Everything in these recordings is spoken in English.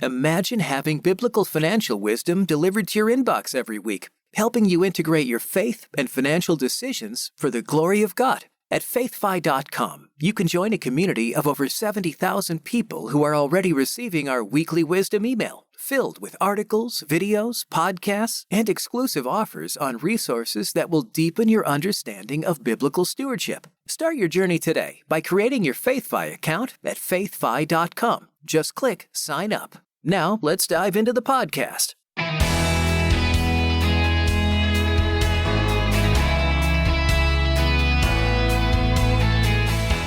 Imagine having biblical financial wisdom delivered to your inbox every week, helping you integrate your faith and financial decisions for the glory of God. At faithfi.com, you can join a community of over 70,000 people who are already receiving our weekly wisdom email, filled with articles, videos, podcasts, and exclusive offers on resources that will deepen your understanding of biblical stewardship. Start your journey today by creating your FaithFi account at faithfi.com. Just click Sign Up. Now, let's dive into the podcast.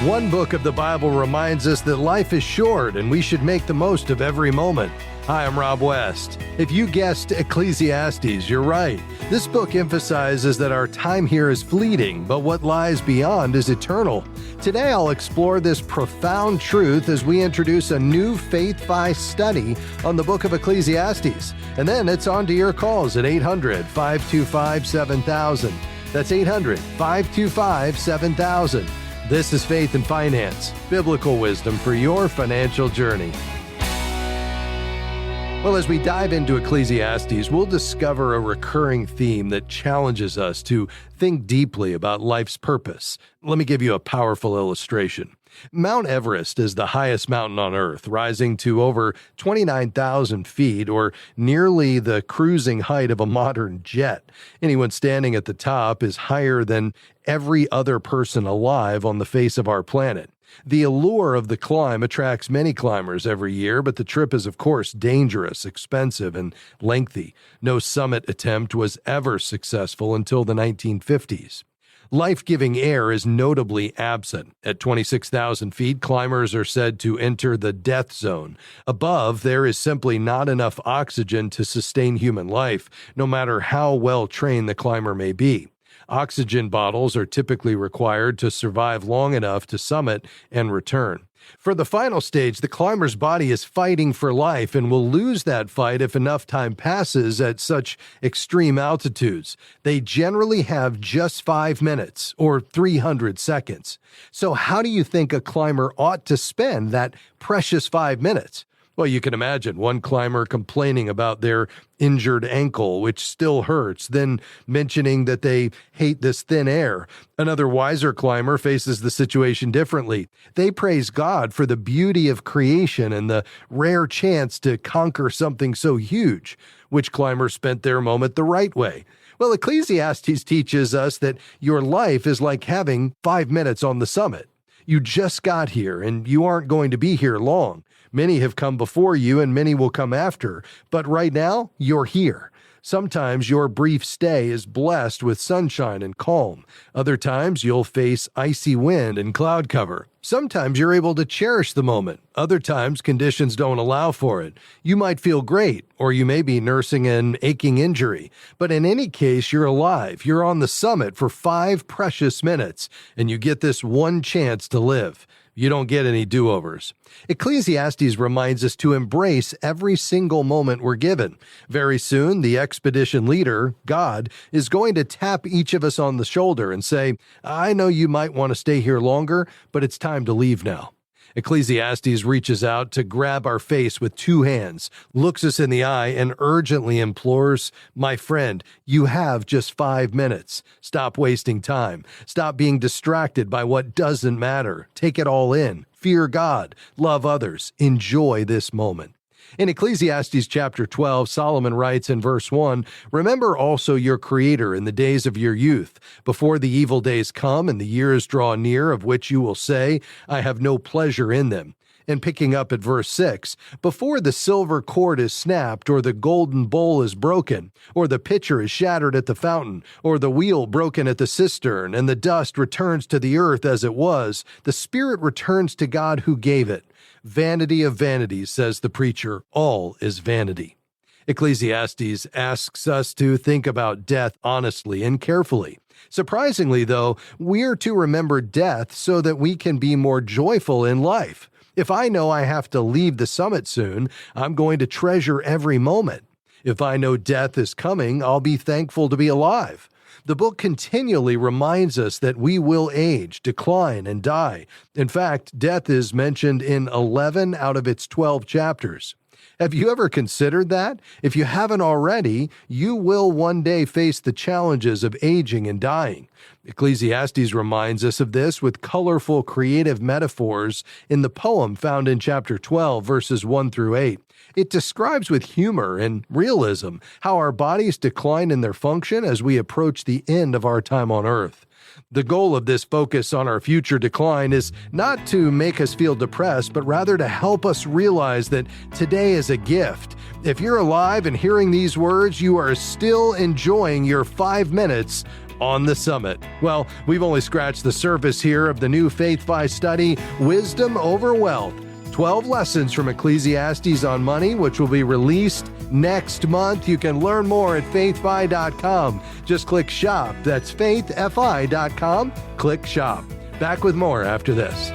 One book of the Bible reminds us that life is short and we should make the most of every moment. Hi, I'm Rob West. If you guessed Ecclesiastes, you're right. This book emphasizes that our time here is fleeting, but what lies beyond is eternal. Today, I'll explore this profound truth as we introduce a new FaithFi study on the book of Ecclesiastes. And then it's on to your calls at 800-525-7000. That's 800-525-7000. This is Faith and Finance, biblical wisdom for your financial journey. Well, as we dive into Ecclesiastes, we'll discover a recurring theme that challenges us to think deeply about life's purpose. Let me give you a powerful illustration. Mount Everest is the highest mountain on Earth, rising to over 29,000 feet, or nearly the cruising height of a modern jet. Anyone standing at the top is higher than every other person alive on the face of our planet. The allure of the climb attracts many climbers every year, but the trip is, of course, dangerous, expensive, and lengthy. No summit attempt was ever successful until the 1950s. Life-giving air is notably absent. At 26,000 feet, climbers are said to enter the death zone. Above, there is simply not enough oxygen to sustain human life, no matter how well-trained the climber may be. Oxygen bottles are typically required to survive long enough to summit and return. For the final stage, the climber's body is fighting for life and will lose that fight if enough time passes at such extreme altitudes. They generally have just 5 minutes or 300 seconds. So how do you think a climber ought to spend that precious 5 minutes? Well, you can imagine one climber complaining about their injured ankle, which still hurts, then mentioning that they hate this thin air. Another wiser climber faces the situation differently. They praise God for the beauty of creation and the rare chance to conquer something so huge. Which climber spent their moment the right way? Well, Ecclesiastes teaches us that your life is like having 5 minutes on the summit. You just got here, and you aren't going to be here long. Many have come before you, and many will come after. But right now, you're here. Sometimes your brief stay is blessed with sunshine and calm. Other times, you'll face icy wind and cloud cover. Sometimes you're able to cherish the moment. Other times, conditions don't allow for it. You might feel great, or you may be nursing an aching injury. But in any case, you're alive. You're on the summit for 5 precious minutes, and you get this one chance to live. You don't get any do-overs. Ecclesiastes reminds us to embrace every single moment we're given. Very soon, the expedition leader, God, is going to tap each of us on the shoulder and say, I know you might want to stay here longer, but it's time to leave now. Ecclesiastes reaches out to grab our face with 2 hands, looks us in the eye, and urgently implores, my friend, you have just 5 minutes. Stop wasting time. Stop being distracted by what doesn't matter. Take it all in. Fear God. Love others. Enjoy this moment. In Ecclesiastes chapter 12, Solomon writes in verse 1, remember also your Creator in the days of your youth, before the evil days come and the years draw near, of which you will say, I have no pleasure in them. And picking up at verse 6, before the silver cord is snapped, or the golden bowl is broken, or the pitcher is shattered at the fountain, or the wheel broken at the cistern, and the dust returns to the earth as it was, the spirit returns to God who gave it. Vanity of vanities, says the preacher, all is vanity. Ecclesiastes asks us to think about death honestly and carefully. Surprisingly, though, we're to remember death so that we can be more joyful in life. If I know I have to leave the summit soon, I'm going to treasure every moment. If I know death is coming, I'll be thankful to be alive. The book continually reminds us that we will age, decline, and die. In fact, death is mentioned in 11 out of its 12 chapters. Have you ever considered that? If you haven't already, you will one day face the challenges of aging and dying. Ecclesiastes reminds us of this with colorful, creative metaphors in the poem found in chapter 12, verses 1 through 8. It describes with humor and realism how our bodies decline in their function as we approach the end of our time on earth. The goal of this focus on our future decline is not to make us feel depressed, but rather to help us realize that today is a gift. If you're alive and hearing these words, you are still enjoying your 5 minutes on the summit. Well, we've only scratched the surface here of the new Faith-Fi study, Wisdom Over Wealth. 12 lessons from Ecclesiastes on money, which will be released next month. You can learn more at faithfi.com. Just click shop. That's faithfi.com. Click shop. Back with more after this.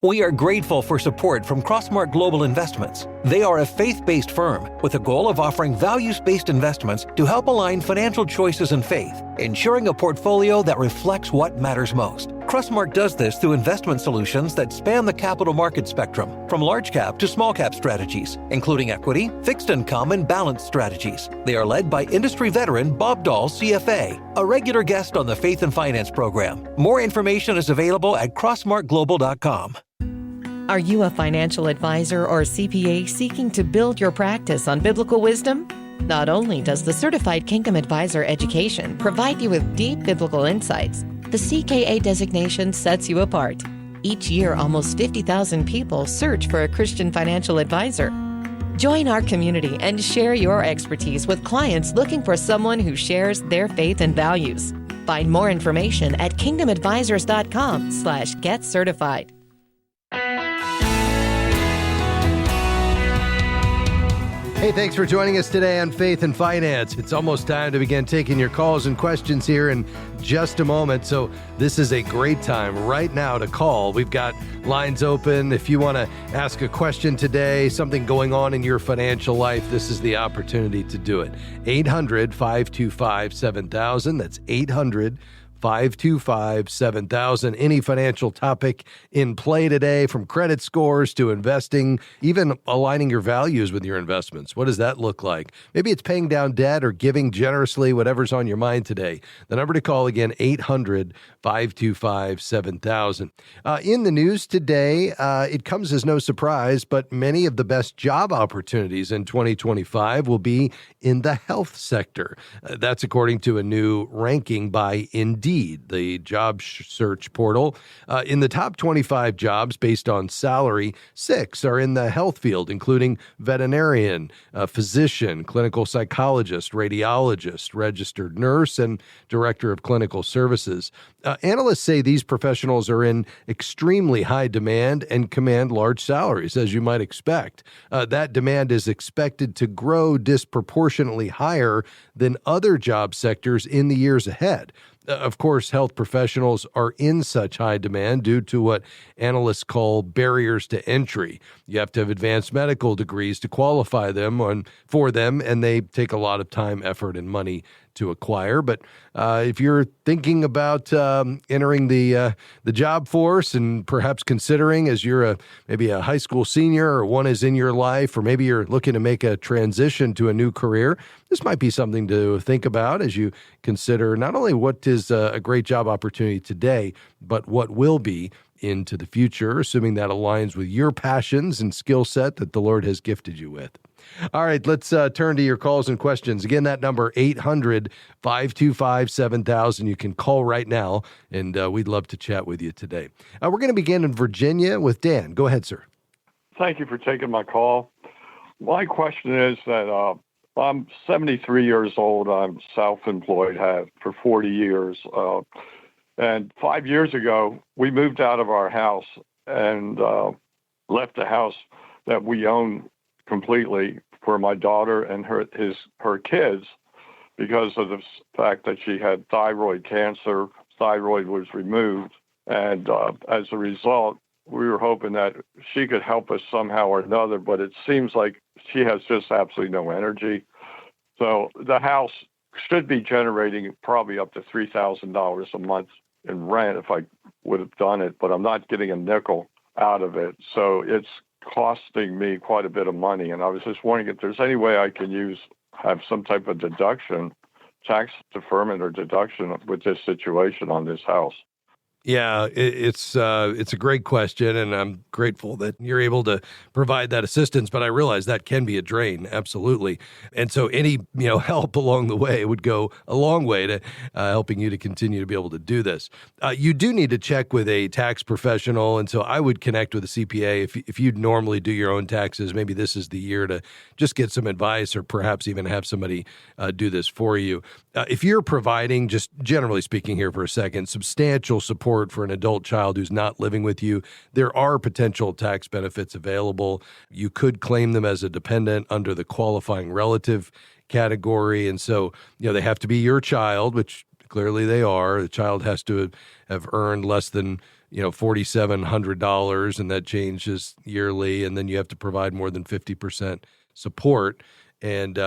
We are grateful for support from Crossmark Global Investments. They are a faith-based firm with a goal of offering values-based investments to help align financial choices and faith, ensuring a portfolio that reflects what matters most. Crossmark does this through investment solutions that span the capital market spectrum, from large cap to small cap strategies, including equity, fixed income, and balanced strategies. They are led by industry veteran Bob Dahl, CFA, a regular guest on the Faith and Finance program. More information is available at crossmarkglobal.com. Are you a financial advisor or CPA seeking to build your practice on biblical wisdom? Not only does the Certified Kingdom Advisor education provide you with deep biblical insights, the CKA designation sets you apart. Each year, almost 50,000 people search for a Christian financial advisor. Join our community and share your expertise with clients looking for someone who shares their faith and values. Find more information at kingdomadvisors.com/get-certified. Hey, thanks for joining us today on Faith and Finance. It's almost time to begin taking your calls and questions here in just a moment. So this is a great time right now to call. We've got lines open. If you want to ask a question today, something going on in your financial life, this is the opportunity to do it. 800-525-7000. That's 800-525-7000. Any financial topic in play today, from credit scores to investing, even aligning your values with your investments. What does that look like? Maybe it's paying down debt or giving generously, whatever's on your mind today. The number to call again, 800-525-7000. In the news today, it comes as no surprise, but many of the best job opportunities in 2025 will be in the health sector. That's according to a new ranking by Indeed, the job search portal. In the top 25 jobs based on salary, 6 are in the health field, including veterinarian, physician, clinical psychologist, radiologist, registered nurse, and director of clinical services. Analysts say these professionals are in extremely high demand and command large salaries, as you might expect. That demand is expected to grow disproportionately higher than other job sectors in the years ahead. Of course, health professionals are in such high demand due to what analysts call barriers to entry. You have to have advanced medical degrees to qualify for them, and they take a lot of time, effort, and money to acquire. But if you're thinking about entering the job force and perhaps considering, as you're maybe a high school senior or one is in your life, or maybe you're looking to make a transition to a new career, this might be something to think about as you consider not only what is a great job opportunity today, but what will be into the future, assuming that aligns with your passions and skill set that the Lord has gifted you with. All right, let's turn to your calls and questions. Again, that number, 800-525-7000. You can call right now, and we'd love to chat with you today. We're going to begin in Virginia with Dan. Go ahead, sir. Thank you for taking my call. My question is that I'm 73 years old. I'm self-employed, have for 40 years. And 5 years ago, we moved out of our house and left the house that we own completely for my daughter and her kids because of the fact that she had thyroid cancer. Thyroid was removed. And as a result, we were hoping that she could help us somehow or another, but it seems like she has just absolutely no energy. So the house should be generating probably up to $3,000 a month in rent if I would have done it, but I'm not getting a nickel out of it. So it's costing me quite a bit of money. And I was just wondering if there's any way I can have some type of deduction, tax deferment or deduction with this situation on this house. Yeah, it's a great question, and I'm grateful that you're able to provide that assistance. But I realize that can be a drain, absolutely. And so any help along the way would go a long way to helping you to continue to be able to do this. You do need to check with a tax professional, and so I would connect with a CPA if you normally do your own taxes. Maybe this is the year to just get some advice, or perhaps even have somebody do this for you. If you're providing, just generally speaking here for a second, substantial support for an adult child who's not living with you, there are potential tax benefits available. You could claim them as a dependent under the qualifying relative category. And so, they have to be your child, which clearly they are. The child has to have earned less than $4,700, and that changes yearly. And then you have to provide more than 50% support. And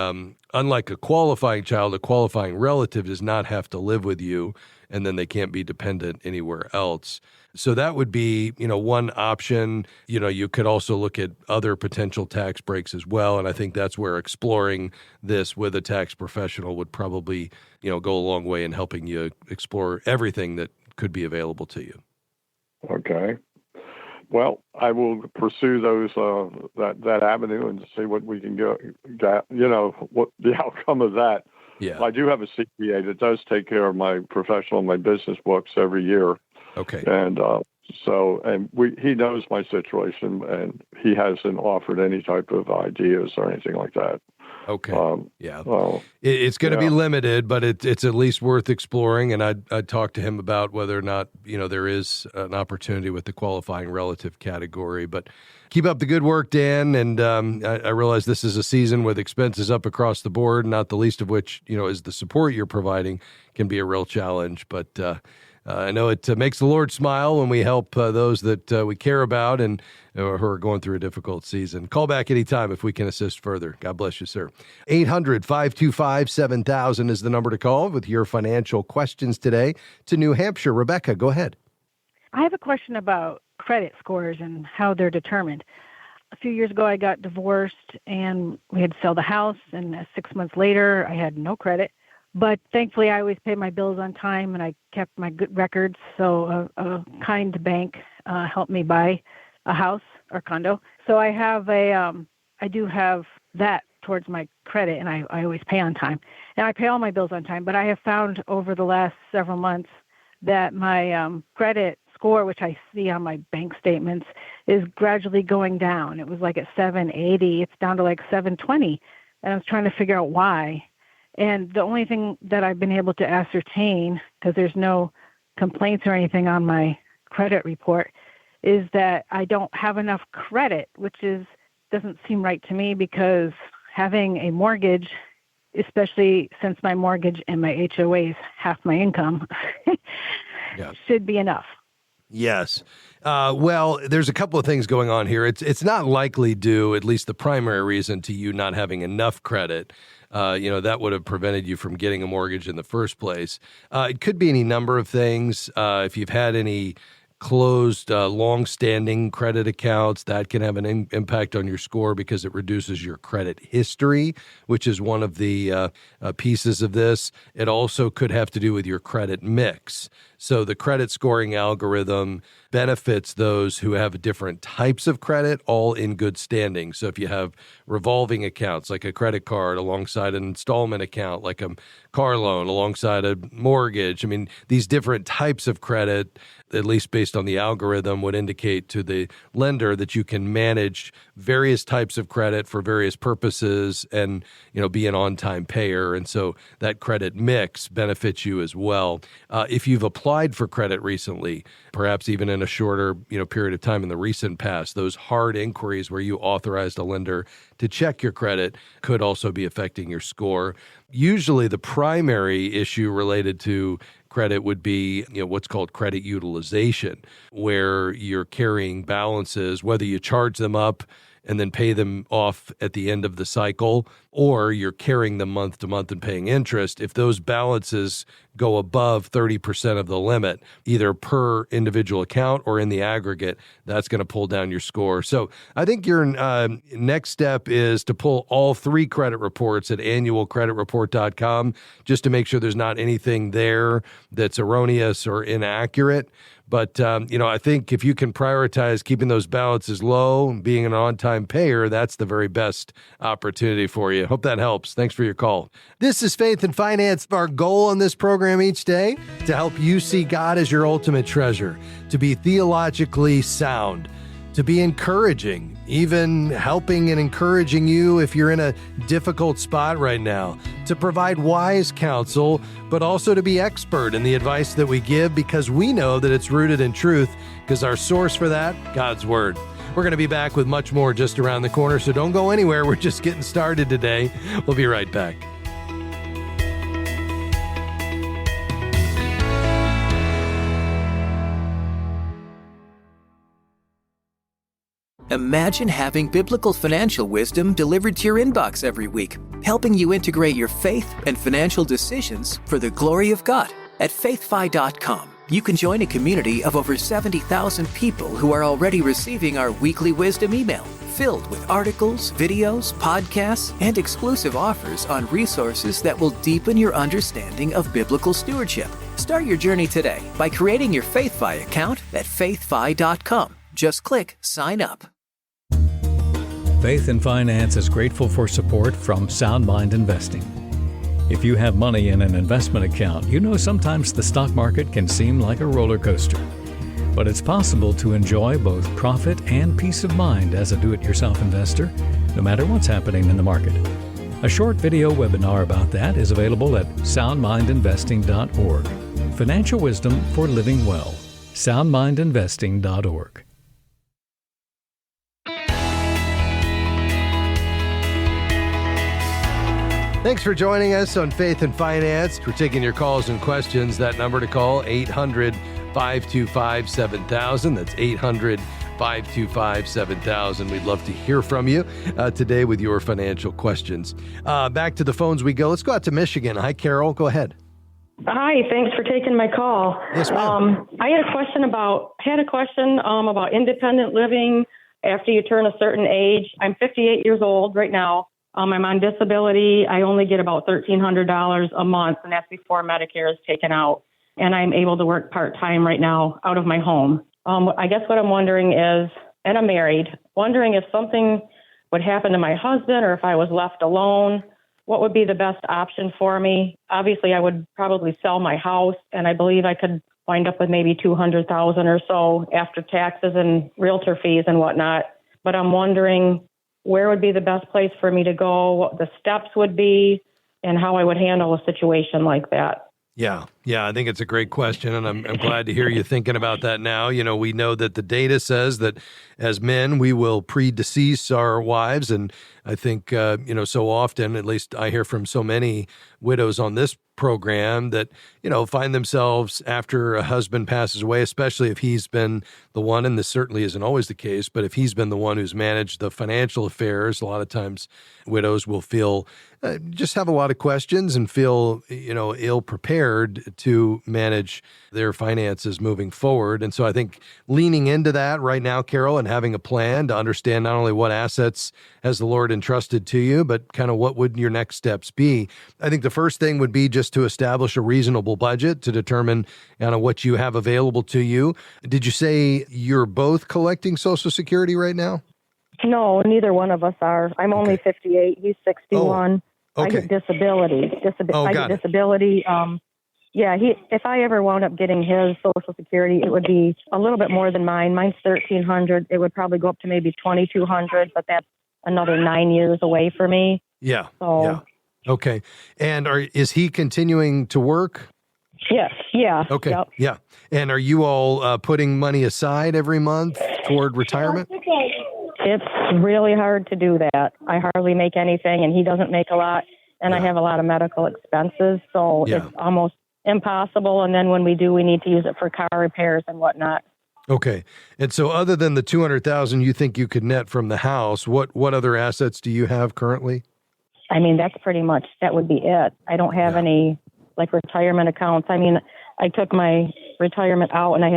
unlike a qualifying child, a qualifying relative does not have to live with you, and then they can't be dependent anywhere else. So that would be, one option. You could also look at other potential tax breaks as well. And I think that's where exploring this with a tax professional would probably, go a long way in helping you explore everything that could be available to you. Okay. Well, I will pursue those that avenue and see what we can get. What the outcome of that. Yeah. I do have a CPA that does take care of my professional, my business books every year. Okay. And he knows my situation, and he hasn't offered any type of ideas or anything like that. Okay. Yeah. Well, it's going to be limited, but it's at least worth exploring. And I'd talk to him about whether or not, there is an opportunity with the qualifying relative category. But keep up the good work, Dan. And I realize this is a season with expenses up across the board, not the least of which, is the support you're providing can be a real challenge. But I know it makes the Lord smile when we help those that we care about and who are going through a difficult season. Call back anytime if we can assist further. God bless you, sir. 800-525-7000 is the number to call with your financial questions today. To New Hampshire, Rebecca, go ahead. I have a question about credit scores and how they're determined. A few years ago, I got divorced, and we had to sell the house, and 6 months later, I had no credit. But thankfully, I always paid my bills on time, and I kept my good records. So a kind bank helped me buy a house or condo. So I do have that towards my credit, and I always pay on time. And I pay all my bills on time. But I have found over the last several months that my credit score, which I see on my bank statements, is gradually going down. It was like at 780. It's down to like 720. And I was trying to figure out why. And the only thing that I've been able to ascertain, because there's no complaints or anything on my credit report, is that I don't have enough credit, which doesn't seem right to me, because having a mortgage, especially since my mortgage and my HOA is half my income, should be enough. Yes. Well, there's a couple of things going on here. It's not likely due, at least the primary reason, to you not having enough credit. That would have prevented you from getting a mortgage in the first place. It could be any number of things. If you've had any closed, long-standing credit accounts, that can have an impact on your score because it reduces your credit history, which is one of the pieces of this. It also could have to do with your credit mix. So the credit scoring algorithm benefits those who have different types of credit, all in good standing. So if you have revolving accounts, like a credit card alongside an installment account, like a car loan alongside a mortgage, these different types of credit, at least based on the algorithm, would indicate to the lender that you can manage various types of credit for various purposes and, be an on-time payer. And so that credit mix benefits you as well. If you've applied for credit recently, perhaps even in a shorter, period of time in the recent past, those hard inquiries where you authorized a lender to check your credit could also be affecting your score. Usually the primary issue related to credit would be, what's called credit utilization, where you're carrying balances, whether you charge them up and then pay them off at the end of the cycle, or you're carrying them month to month and paying interest, if those balances go above 30% of the limit, either per individual account or in the aggregate, that's going to pull down your score. So I think your next step is to pull all 3 credit reports at annualcreditreport.com just to make sure there's not anything there that's erroneous or inaccurate. But, I think if you can prioritize keeping those balances low and being an on-time payer, that's the very best opportunity for you. Hope that helps. Thanks for your call. This is Faith and Finance. Our goal on this program each day, to help you see God as your ultimate treasure, to be theologically sound, to be encouraging, even helping and encouraging you if you're in a difficult spot right now, to provide wise counsel, but also to be expert in the advice that we give, because we know that it's rooted in truth, because our source for that, God's Word. We're going to be back with much more just around the corner, so don't go anywhere. We're just getting started today. We'll be right back. Imagine having biblical financial wisdom delivered to your inbox every week, helping you integrate your faith and financial decisions for the glory of God. At faithfi.com, you can join a community of over 70,000 people who are already receiving our weekly wisdom email, filled with articles, videos, podcasts, and exclusive offers on resources that will deepen your understanding of biblical stewardship. Start your journey today by creating your FaithFi account at faithfi.com. Just click Sign Up. Faith and Finance is grateful for support from Sound Mind Investing. If you have money in an investment account, you know sometimes the stock market can seem like a roller coaster. But it's possible to enjoy both profit and peace of mind as a do-it-yourself investor, no matter what's happening in the market. A short video webinar about that is available at soundmindinvesting.org. Financial wisdom for living well. soundmindinvesting.org. Thanks for joining us on Faith and Finance. We're taking your calls and questions. That number to call, 800-525-7000. That's 800-525-7000. We'd love to hear from you today with your financial questions. Back to the phones we go. Let's go out to Michigan. Hi, Carol. Go ahead. Hi, thanks for taking my call. Yes, ma'am. I had a question about independent living after you turn a certain age. I'm 58 years old right now. I'm on disability. I only get about $1,300 a month, and that's before Medicare is taken out. And I'm able to work part-time right now out of my home. I guess what I'm wondering is, and I'm married, wondering if something would happen to my husband or if I was left alone, what would be the best option for me? Obviously, I would probably sell my house, and I believe I could wind up with maybe $200,000 or so after taxes and realtor fees and whatnot. But I'm wondering where would be the best place for me to go, what the steps would be, and how I would handle a situation like that. Yeah, I think it's a great question, and I'm glad to hear you thinking about that now. We know that the data says that as men, we will predecease our wives, and I think, so often, at least I hear from so many widows on this program that, find themselves after a husband passes away, especially if he's been the one, and this certainly isn't always the case, but if he's been the one who's managed the financial affairs, a lot of times widows will feel, just have a lot of questions and feel, ill prepared to manage their finances moving forward. And so I think leaning into that right now, Carol, and having a plan to understand not only what assets has the Lord entrusted to you, but kind of what would your next steps be. I think the first thing would be just to establish a reasonable budget to determine kind of what you have available to you. Did you say you're both collecting Social Security right now? No, neither one of us are. I'm only 58. He's 61. Okay. I get disability. I get disability. If I ever wound up getting his Social Security, it would be a little bit more than mine. Mine's $1,300. It would probably go up to maybe $2,200, but that's another 9 years away for me. Yeah. So, yeah. Okay. And is he continuing to work? Yes. Yeah. Okay. Yep. Yeah. And are you all putting money aside every month toward retirement? It's really hard to do that. I hardly make anything, and he doesn't make a lot, and I have a lot of medical expenses, so it's almost impossible. And then when we do, we need to use it for car repairs and whatnot. Okay. And so other than the $200,000 you think you could net from the house, what other assets do you have currently? I mean, that's pretty much, that would be it. I don't have any like retirement accounts. I mean, I took my retirement out and I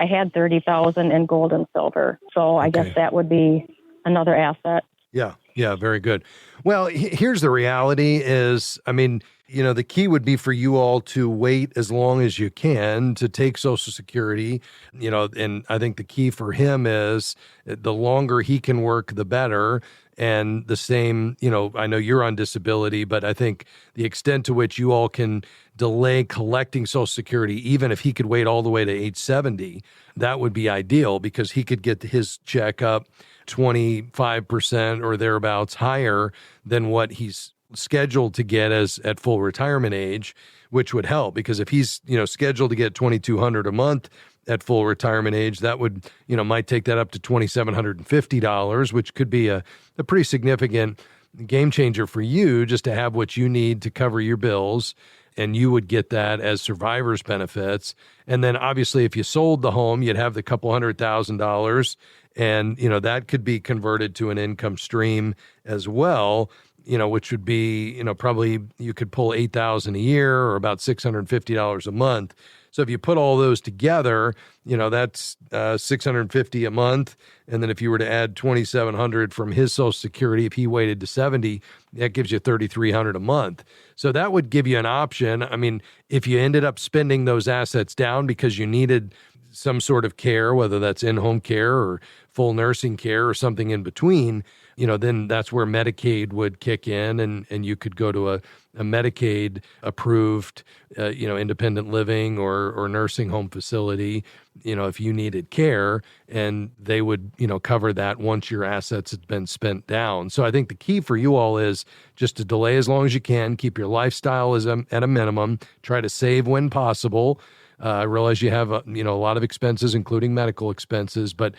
had 30,000 in gold and silver. So I guess that would be another asset. Yeah, very good. Well, here's the reality is, I mean, the key would be for you all to wait as long as you can to take Social Security, and I think the key for him is the longer he can work, the better. And the same, I know you're on disability, but I think the extent to which you all can delay collecting Social Security, even if he could wait all the way to age 70, that would be ideal because he could get his check up 25% or thereabouts higher than what he's scheduled to get at full retirement age, which would help because if he's, scheduled to get $2,200 a month at full retirement age, that would, might take that up to $2,750, which could be a pretty significant game changer for you just to have what you need to cover your bills. And you would get that as survivor's benefits. And then obviously if you sold the home, you'd have the couple $100,000 and, that could be converted to an income stream as well, which would be, probably you could pull $8,000 a year or about $650 a month. So if you put all those together, that's $650 a month. And then if you were to add $2,700 from his Social Security, if he waited to 70, that gives you $3,300 a month. So that would give you an option. I mean, if you ended up spending those assets down because you needed some sort of care, whether that's in-home care or full nursing care or something in between, then that's where Medicaid would kick in and you could go to a Medicaid approved, independent living or nursing home facility, if you needed care, and they would, cover that once your assets had been spent down. So I think the key for you all is just to delay as long as you can, keep your lifestyle at a minimum, try to save when possible. I realize you have a lot of expenses, including medical expenses, but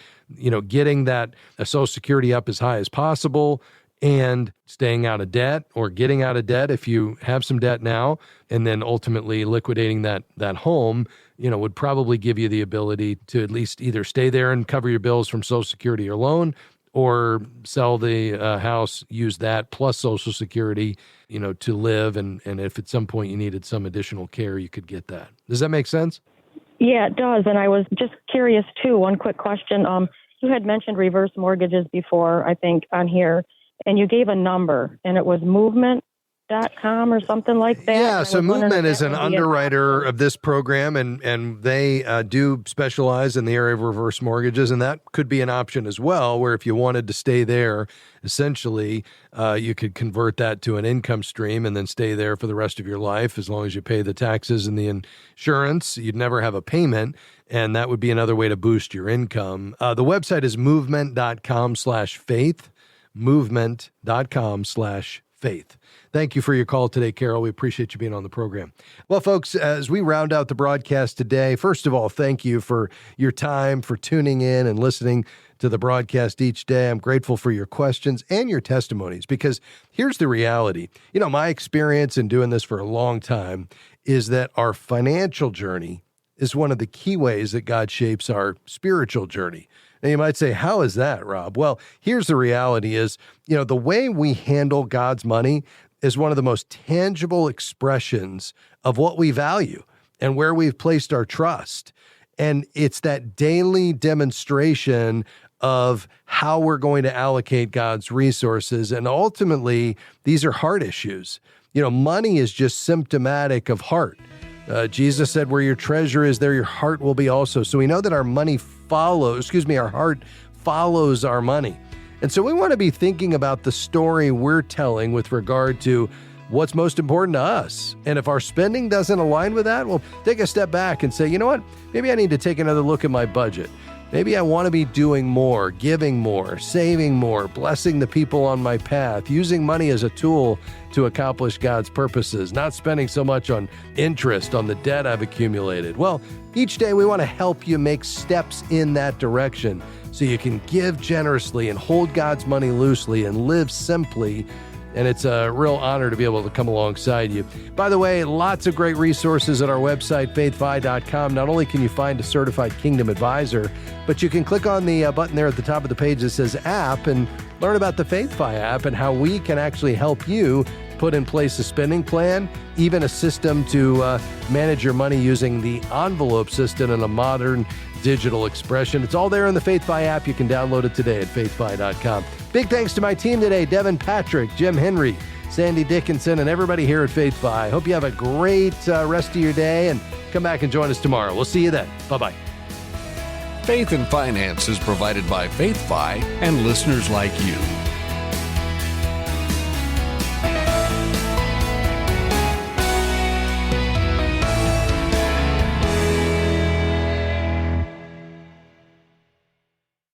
getting that Social Security up as high as possible and staying out of debt or getting out of debt if you have some debt now, and then ultimately liquidating that home, would probably give you the ability to at least either stay there and cover your bills from Social Security or loan, or sell the house, use that plus Social Security, to live. And if at some point you needed some additional care, you could get that. Does that make sense? Yeah, it does. And I was just curious, too, one quick question. You had mentioned reverse mortgages before, I think, on here, and you gave a number, and it was movement.com or something like that. Yeah, so Movement is an underwriter of this program, and they do specialize in the area of reverse mortgages, and that could be an option as well, where if you wanted to stay there, essentially, you could convert that to an income stream and then stay there for the rest of your life as long as you pay the taxes and the insurance. You'd never have a payment, and that would be another way to boost your income. The website is movement.com/faith, movement.com/faith. Thank you for your call today, Carol. We appreciate you being on the program. Well, folks, as we round out the broadcast today, first of all, thank you for your time, for tuning in and listening to the broadcast each day. I'm grateful for your questions and your testimonies because here's the reality. My experience in doing this for a long time is that our financial journey is one of the key ways that God shapes our spiritual journey. And you might say, how is that, Rob? Well, here's the reality is, the way we handle God's money is one of the most tangible expressions of what we value and where we've placed our trust. And it's that daily demonstration of how we're going to allocate God's resources. And ultimately, these are heart issues. Money is just symptomatic of heart. Jesus said, where your treasure is, there your heart will be also. So we know that our heart follows our money. And so we want to be thinking about the story we're telling with regard to what's most important to us. And if our spending doesn't align with that, well, take a step back and say, you know what, maybe I need to take another look at my budget. Maybe I want to be doing more, giving more, saving more, blessing the people on my path, using money as a tool to accomplish God's purposes, not spending so much on interest on the debt I've accumulated. Well, each day we want to help you make steps in that direction so you can give generously and hold God's money loosely and live simply and it's a real honor to be able to come alongside you. By the way, lots of great resources at our website, faithfi.com. Not only can you find a certified Kingdom advisor, but you can click on the button there at the top of the page that says app and learn about the FaithFi app and how we can actually help you put in place a spending plan, even a system to manage your money using the envelope system in a modern digital expression. It's all there in the FaithFi app. You can download it today at faithfi.com. Big thanks to my team today, Devin Patrick, Jim Henry, Sandy Dickinson, and everybody here at FaithFi. Hope you have a great rest of your day, and come back and join us tomorrow. We'll see you then. Bye-bye. Faith and Finance is provided by FaithFi and listeners like you.